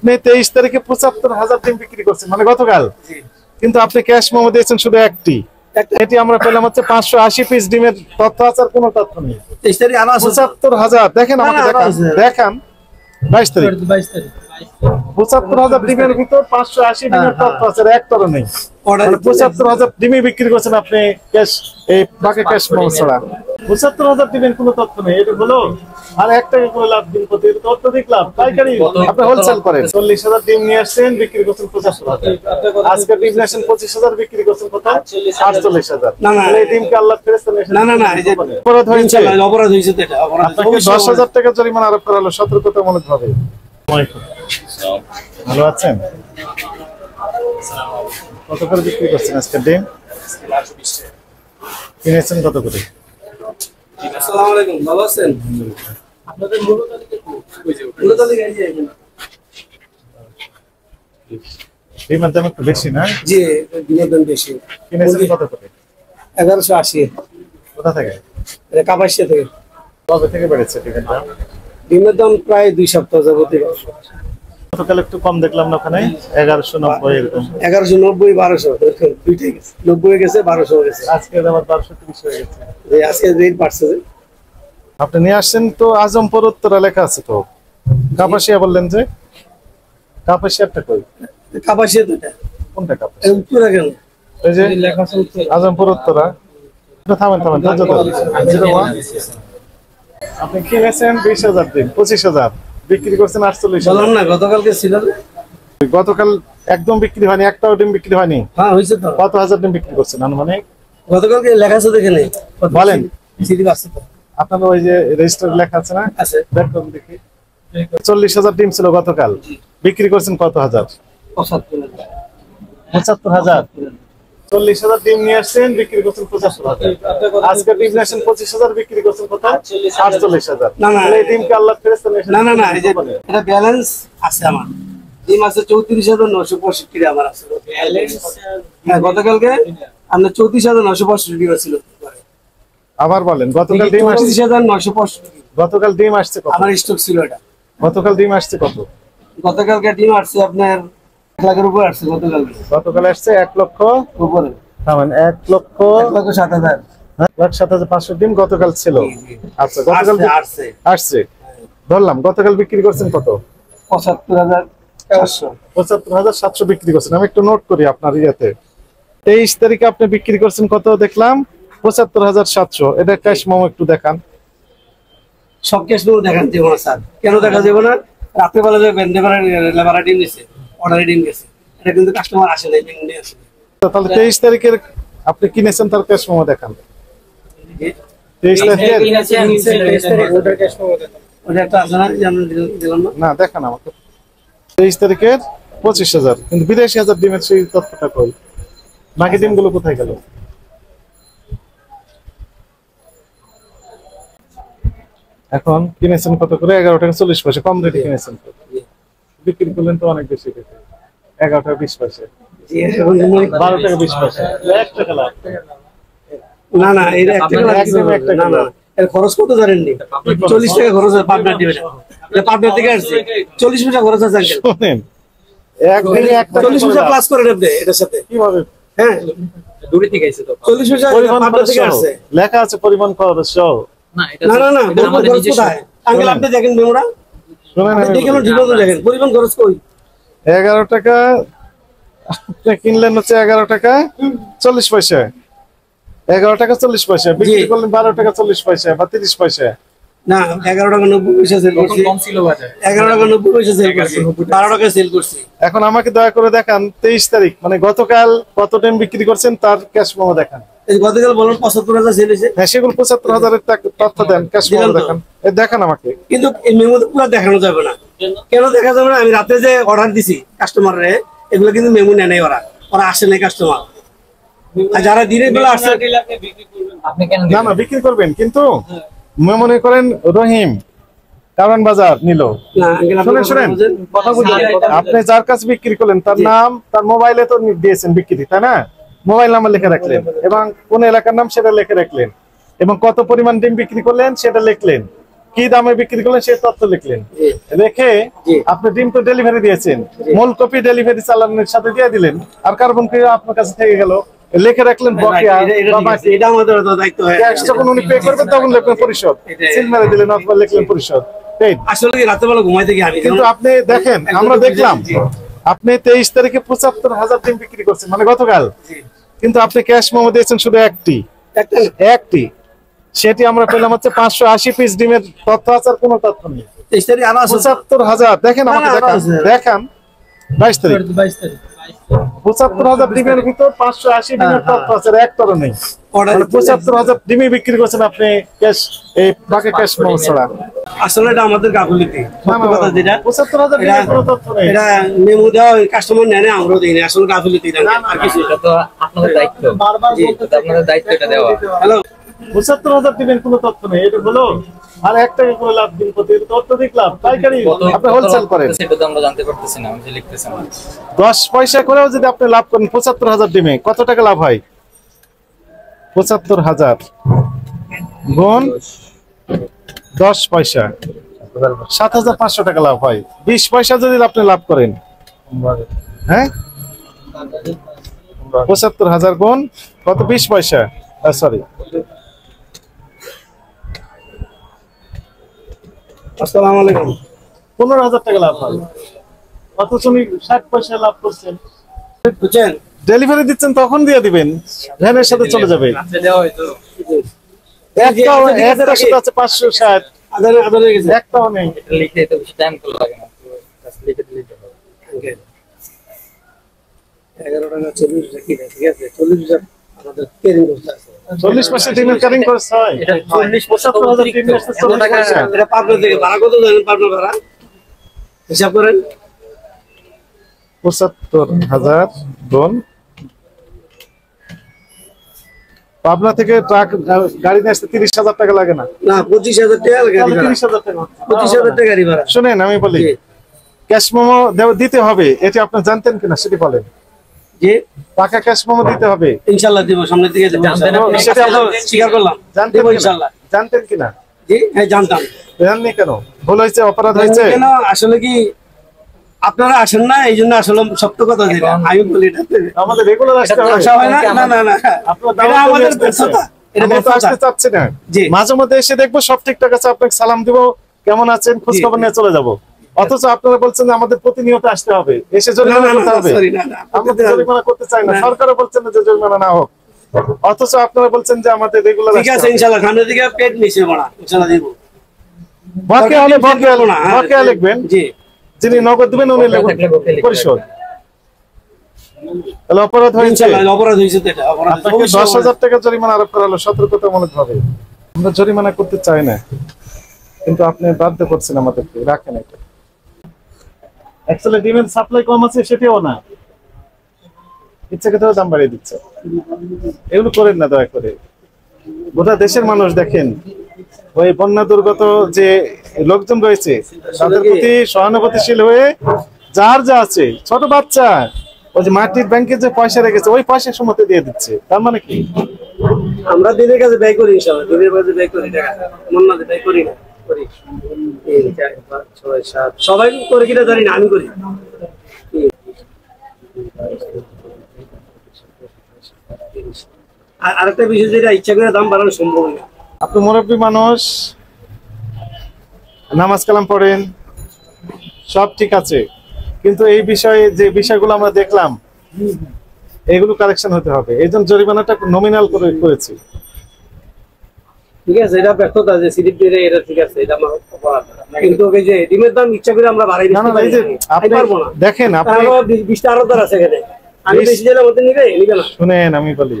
আপনি 23 তারিখে ৭৫,০০০ ডিম বিক্রি করছেন মানে গতকাল, কিন্তু আপনি ক্যাশ মেমো দিয়েছেন শুধু একটি। এটি আমরা পেলাম হচ্ছে ৫৮০ পিস ডিমের তথ্য আছে, আর কোনো তথ্য নেই। ৭৫,০০০ দেখেন, আমাকে দেখান 22 তারিখ ৭৫,০০০ ডিমের ভিতর ৫৮০ ডিমের তথ্য আছে, একটারও নেই। ৭৫,০০০ ডিমই বিক্রি করছেন আপনি ক্যাশ, এই বাকি ক্যাশ মেমো ছাড়া। ৭৫,০০০ ডিমের কোনো তথ্য নেই, এটা হলো আর ১ টাকা করে লাভ ডিম প্রতি, এটা তথ্য দেখলাম পাইকারি আপনি হোলসেল করেন। ৪০,০০০ ডিম নিয়ে আসছেন, বিক্রি করছেন ৭৫,০০০। আজকে ডিম নিয়েছেন ২৫,০০০, বিক্রি করছেন কত? ৪৮,০০০। এই ডিমকে আল্লাহ ফেরেশতা নিয়ে না না না অপরাধ হয়েছে, অপরাধ হয়েছে, তো এটা অপরাধ। আপনাকে ১০,০০০ টাকা জরিমানা আরোপ করা হলো সতর্কতামূলক ভাবে। ভালো আছেন? কত করে বিক্রি করছেন আজকে ডিম? কিনেছেন কত করে? আসসালামু আলাইকুম, ভালো আছেন? আপনাদের মূল তালিকা ডিমের দাম একটু বেশি না? জি, ডিমের দাম বেশি। কিনেছেন কত করে? 1180। কোথা থেকে? এটা কাপাসিয়া থেকে। কবে থেকে বেড়েছে ডিমের দাম? ডিমের দাম প্রায় 2 সপ্তাহ যাবতীয়। গতকাল একটু কম দেখলাম না ওখানে, 1190 এরকম। 1190 1200 দুইটাই গেছে, 90 গেছে 1200 গেছে। আজকে আবার 1230 হয়ে গেছে। এই আজকে রেট বাড়ছে। আপনি নিয়ে আসছেন তো আজমপুর উত্তরা লেখা আছে তো, কাপাসিয়া বললেন যে? কাপাসিয়াটা কই? কাপাসিয়া তো এটা। কোনটা কাপাসিয়া? উত্তরা কেন? এই যে লেখা আছে আজমপুর উত্তরা। থামেন থামেন, আপনি কিনেছেন 20,000 ডিম, 25,000 বিক্রি করছেন 48,000। বললাম না গতকালকে ছিল। গতকাল একদম বিক্রি হয়নি, একটাও ডিম বিক্রি হয়নি। হ্যাঁ হয়েছে তো। কত হাজার ডিম বিক্রি করছেন আনুমানিক? গতকালকে লেখা আছে দেখে নেই, বলেন। সিডি আছে তো আপনার ওই যে রেজিস্টার লেখা আছে না? আছে, দেখুন দেখি। 40,000 ডিম ছিল গতকাল, বিক্রি করছেন কত হাজার? 75,000। 40,000 ডিম নিয়ে আসছেন, বিক্রি করছেন 75,000। আজকে ডিম নিয়ে আসছেন 25,000, বিক্রি করছেন কত? 48,000। না না, এই ডিমকে আল্লাহ ফেরেশতা নিয়ে না না না, এটা ব্যালেন্স আছে আমার। ডিম আছে 34,965 আমার আছে ব্যালেন্স। হ্যাঁ গতকালকে আমরা 34,965 ছিল। আবার বলেন, গতকাল ডিম আসছে 34,965। গতকাল ডিম আসছে কত? আমার স্টক ছিল এটা। গতকাল ডিম আসছে কত? গতকালকে ডিম আসছে আপনার 1 লাখের উপর আসছে। গতকাল আসছে 1 লক্ষ উপরে। মানে 1,07,000। 1,07,500 ডিম গতকাল ছিল। আচ্ছা, গতকাল আসছে ধরলাম, গতকাল বিক্রি করছেন কত? 75,700। 75,700 বিক্রি করছেন। আমি একটু নোট করি আপনার ইয়েতে। 23 তারিখে আপনি বিক্রি করছেন কত দেখলাম? 75,700। এটা ক্যাশ মেমো একটু দেখান। সব ক্যাশ মেমো দেখান যাবে না স্যার। কেন দেখা যাবে না? রাতে বেলা যে বেন্দেবারে লেবারে ডিম দিছে, অর্ডারে ডিম গেছে, এটা কিন্তু কাস্টমার আসে নাই, ডিম নিয়ে আসে। তাহলে 23 তারিখের আপনি কিনেছেন তার ক্যাশ মেমো দেখান। 23 তারিখের ওটার ক্যাশ মেমো দেখান। ওটা একটা আছে না, যে আমরা দিলাম না? না, দেখান আমাকে। 23 তারিখের 25,000, কিন্তু 82,000 ডিমের সেই তথ্যটা কই? বাকি ডিমগুলো কোথায় গেল? এখন কিনেছেন কত করে? 11 টাকা 40 পয়সা। কম রেটে কিনেছেন, বিক্রি করলেন তো অনেক বেশি রেটে, 11 টাকা 20 পয়সা। 12 টাকা 20 পয়সা, 1 টাকা লাভ। না না, এটা একদম না না, এর খরচ কত জানেন নি? 40 টাকা খরচ হয় পাবনা ডিমে। এটা পাবনা থেকে আসছে, 40 পয়সা খরচ আছে আঙ্কেল। শুনেন, একদিনে একটা 40 পয়সা প্লাস করেন আপনি এটার সাথে। কিভাবে? হ্যাঁ, দূরে থেকে আইছে তো। 40 পয়সা পাবনা থেকে আসছে, লেখা আছে পরিমাণ খরচ সহ। না না না, আমাদের খরচ কোথায় আঙ্কেল? আপনি দেখেন মেমোরা, শুনেন, আপনি দেখেন জীবন দেখেন পরিমাণ খরচ কই? 11 টাকা আপনি কিনলেন হচ্ছে 11 টাকা 40 পয়সা। 11 টাকা 40 পয়সা বিক্রি করলেন 12 টাকা 40 পয়সা বা 30 পয়সা। না, 11 টাকা 90 পয়সা সেল করছি। কম ছিল বাজার। 11 টাকা 90 পয়সা সেল করছি, 12 টাকা সেল করছি। এখন আমাকে দয়া করে দেখান 23 তারিখ, মানে গতকাল কত টাইম বিক্রি করছেন তার ক্যাশ মেমো দেখান। এই গতকাল বলুন 75,000 সেল হয়েছে। হ্যাঁ, সেগুলো 75,000 এর তথ্য দেন, ক্যাশ মেমো দেখান। এই দেখান আমাকে। কিন্তু এই মেমোতে পুরো দেখানো যাবে না। কেন দেখা যাবে না? আমি রাতে যে অর্ডার দিছি কাস্টমাররে, এগুলো কিন্তু মেমো নেয় নাই, ওরা আসে নাই কাস্টমার। আর যারা দিনের বেলা আসছে আপনি কেন? না না, বিক্রি করবেন, কিন্তু মনে করেন রহিম কারণ বাজার নিল। শুনেন, আপনি যার কাছে বিক্রি করলেন তার নাম, তার মোবাইলে তো দিয়েছেন বিক্রি, তাই না? মোবাইল নাম্বার লিখে রাখলেন এবং কোন এলাকার নাম সেটা লিখে রাখলেন এবং কত পরিমাণ ডিম বিক্রি করলেন সেটা লিখলেন। কি দামে বিক্রি করলেন সেই তথ্য লিখলেন, রেখে আপনি ডিম তো ডেলিভারি দিয়েছেন, মূল কপি ডেলিভারি চালানের সাথে দিয়ে দিলেন, আর কার্বন কি আপনার কাছে থেকে গেল, লিখে রাখলেন বকেয়া বা বাকি। এটা আমাদের দায়িত্ব হয়। ক্যাশ যখন উনি পে করবেন তখন লিখলেন পরিশোধ, সিল মেরে দিলেন অথবা লিখলেন পরিশোধ। আসলে কি রাতে বেলা ঘুমাইতে গিয়ে আমি কিন্তু আপনি দেখেন, আমরা দেখলাম আপনি 23 তারিখে ৭৫,০০০ ডিম বিক্রি করছেন, মানে গতকাল, কিন্তু আপনি ক্যাশ মেমো দিয়েছেন শুধু একটি, সেটি আমরা পেলাম হচ্ছে ৫৮০ পিস ডিমের তথ্য আছে, আর কোনো তথ্য নেই। ৭৫,০০০ দেখেন, আমাকে দেখান ২২ তারিখ ৭৫,০০০ ডিমের ভিতর ৫৮০ ডিমের তথ্য আছে, আর একটারও নেই। ৭৫,০০০ ডিমই বিক্রি করছেন আপনি ক্যাশ, এই বাকি ক্যাশ মেমো ছাড়া। আসলে এটা আমাদের গাফিলতি, যেটা ৭৫,০০০ ডিমের কোনো তথ্য নেই। এটা মেমো দেওয়া কাস্টমার নেয় না, আমরাও দিই না, আসলে গাফিলতি আর কিছু। এটা তো আপনাদের দায়িত্ব, আপনাদের দায়িত্ব এটা দেওয়া। হ্যালো, ৭৫,০০০ ডিমের কোনো তথ্য নেই, এটা হলো আর ১ টাকা করে লাভ দিন প্রতি, এটা তথ্য দেখলাম পাইকারি আপনি হোলসেল করেন, সেটা তো আমরা জানতে পারতেছি না, আমি যে লিখতেছি না। 10 পয়সা করেও যদি আপনি লাভ করেন ৭৫,০০০ ডিমে কত টাকা লাভ হয়? ৭৫,০০০ গুণ 10 পয়সা ৭,৫০০ টাকা লাভ হয়। 20 পয়সা যদি আপনি লাভ করেন, হ্যাঁ ৭৫,০০০ গুণ কত? 20 পয়সা, সরি আসসালামু আলাইকুম, ১৫,০০০ টাকা লাভ হয়, অথচ উনি 60 পয়সা লাভ করছেন। বুঝছেন? ডেলিভারি দিচ্ছেন তখন দিয়ে দিবেন, ভ্যানের সাথে চলে যাবে। একটাও একটা সাথে আছে ৫৬০, একটাও নেই। এটা লিখতে তো বেশি টাইম তো লাগে না, লিখে দিতে হবে। 11 টাকা 40 টাকা, ঠিক আছে, 40 আমাদের কেরিং করতে আছে। 40 পয়সা ডিমের ক্যারিং খরচ হয়, এটা ৭৫,০০০ ডিমের 40 টাকা। পয়সা। এটা পাবনা থেকে ভাড়া কত জানেন? পাবনা ভাড়া হিসাব করেন। ৭৫,০০০ গুণ, পাবনা থেকে ট্রাক গাড়ি নিয়ে আসতে ৩০,০০০ টাকা লাগে না? না, 25,000 টাকা গাড়ি ভাড়া। ৩০,০০০ টাকা। 25,000 টাকা গাড়ি ভাড়া। শুনেন আমি বলি, ক্যাশ মেমো দিতে হবে, এটি আপনি জানতেন কিনা সেটি বলেন। জি, টাকা ক্যাশ মেমো দিতে হবে, ইনশাআল্লাহ দিব, সামনের দিকে দেব। সেটা আমরা স্বীকার করলাম, জানতেন দেব কিনা? ইনশাআল্লাহ। জানতেন কিনা? জি, হ্যাঁ জানতাম। জাননি কেন? ভুল হয়েছে, অপরাধ হয়েছে কেন? আসলে কি আপনারা আসেন না, এই জন্য আসলে সত্য কথা যেটা আমি বলি, আমাদের রেগুলার আসতে হবে। আশা হয় না। না না না, আপনার এটা দাওয়াত আমাদের আসতেছে। ব্যর্থতা, এটা আমরা তো ব্যর্থতা। আসতে চাচ্ছি না, জি। মাঝে মধ্যে এসে দেখবো সব ঠিকঠাক আছে, আপনাকে সালাম দিব, কেমন আছেন খোঁজ খবর নিয়ে চলে যাব। অথচ আপনারা বলছেন যে আমাদের প্রতিনিয়ত আসতে হবে, এসে জরিমানা করতে হবে। আমরা তো জরিমানা করতে চাই না, সরকারও বলছেন না যে জরিমানা না হোক, অথচ আপনারা বলছেন যে আমাদের রেগুলার ঠিক আছে, ইনশাআল্লাহ সামনের দিকে পেট নিচে মারা ইনশাআল্লাহ দিব। বকেয়া হলে বকেয়া লিখবেন, জি, যিনি নগদ দিবেন উনি লিখবেন পরিশোধ। তাহলে অপরাধ হয়েছে, ইনশাআল্লাহ অপরাধ হয়েছে তো, এটা অপরাধ। আপনাকে 10,০০০ টাকা জরিমানা আরোপ করা হলো সতর্কতামূলক ভাবে। আমরা জরিমানা করতে চাই না, কিন্তু আপনি বাধ্য করছেন আমাদেরকে, রাখেন এটা। অ্যাকচুয়ালি ডিমের সাপ্লাই কম আছে সেটাও না, ইচ্ছাকৃত দাম বাড়িয়ে দিচ্ছে। এগুলো করেন না দয়া করে। গোটা দেশের মানুষ দেখেন, ওই বন্যা দুর্গত যে লোকজন রয়েছে তাদের প্রতি সহানুভূতিশীল হয়ে যার যা আছে, ছোট বাচ্চা ওই যে মাটির ব্যাংকে যে পয়সা রেখেছে ওই পয়সা সময়তে দিয়ে দিচ্ছে, তার মানে কি? আমরা দিনের কাছে ব্যয় করি, ইনশাআল্লাহ দিনের কাছে ব্যয় করি টাকা, মন না ব্যয় করি না, করি 3, 4, 5, 6, 7 সবাই করে কিনা জানি না, আমি করি। আর আরেকটা বিষয়, যেটা ইচ্ছা করে দাম বাড়ানো সম্ভব না। আপনি মুরব্বী মানুষ, নামাজ কালাম পড়েন, সব ঠিক আছে, কিন্তু এই বিষয়ে যে বিষয়গুলো আমরা দেখলাম এগুলো কারেকশন হতে হবে। এই জন্য জরিমানাটা নমিনাল করে করেছি। ঠিক আছে, এটা ব্যর্থতা যে সিলিপ দিয়ে এটা, ঠিক আছে, এটা আমার অপরাধ। কিন্তু ওই যে ডিমের দাম ইচ্ছা করে আমরা বাড়াই না না, এই যে আপনি পারবো না। দেখেন, আপনি 20টা আরো দর আছে এখানে, আমি বেশি জেলা মধ্যে নিবে না। শুনেন আমি বলি,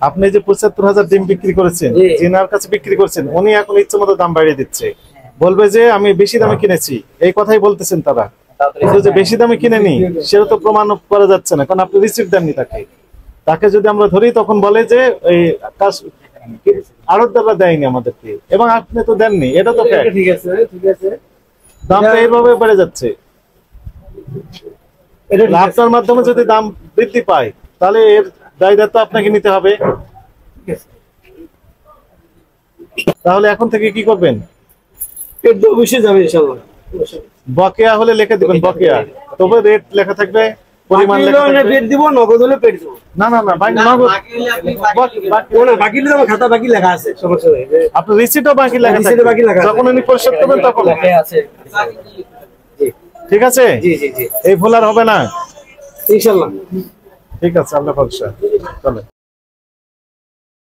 আপনি যে ৭৫,০০০ ডিম বিক্রি করেছেন, যিনার কাছে বিক্রি করছেন উনি এখন ইচ্ছে মতো দাম বাড়িয়ে দিচ্ছে, বলবে যে আমি বেশি দামে কিনেছি, এই কথাই বলতেছেন তারা। কিন্তু যে বেশি দামে কিনেনি সেটা তো প্রমাণ করা যাচ্ছে না, কারণ আপনি রিসিপ্ট দেননি তাকে যদি আমরা ধরি তখন বলে যে এই আড়তদাররা দেয়নি আমাদেরকে, এবং আপনি তো দেননি, এটা তো ঠিক আছে, ঠিক আছে, দামটা এইভাবে বেড়ে যাচ্ছে। লাভটার মাধ্যমে যদি দাম বৃদ্ধি পায় তাহলে এর দায় দায়িত্ব আপনাকে নিতে হবে। তাহলে এখন থেকে কি করবেন? পেড দিয়ে অবশ্যই যাবে ইনশাআল্লাহ। বকেয়া হলে লিখে দিবেন বকেয়া, তবে রেট লেখা থাকবে, পরিমাণ বাকি লেখা হলে থাকবে। পেড দিব, নগদ হলে পেড দিব। না না না বাকি নগদ না বাকি হলে আমার খাতা বাকি লেখা আছে, সমস্যা নেই। আপনার রিসিটও বাকি লেখা রিসিটে থাকবে, বাকি লেখা আছে। যখন উনি পরিশোধ করবেন তখন। আছে। জি ঠিক আছে, জি জি জি এই ভুল আর হবে না। ইনশাআল্লাহ। ঠিক আছে, আল্লাহ ভরসা। চলো।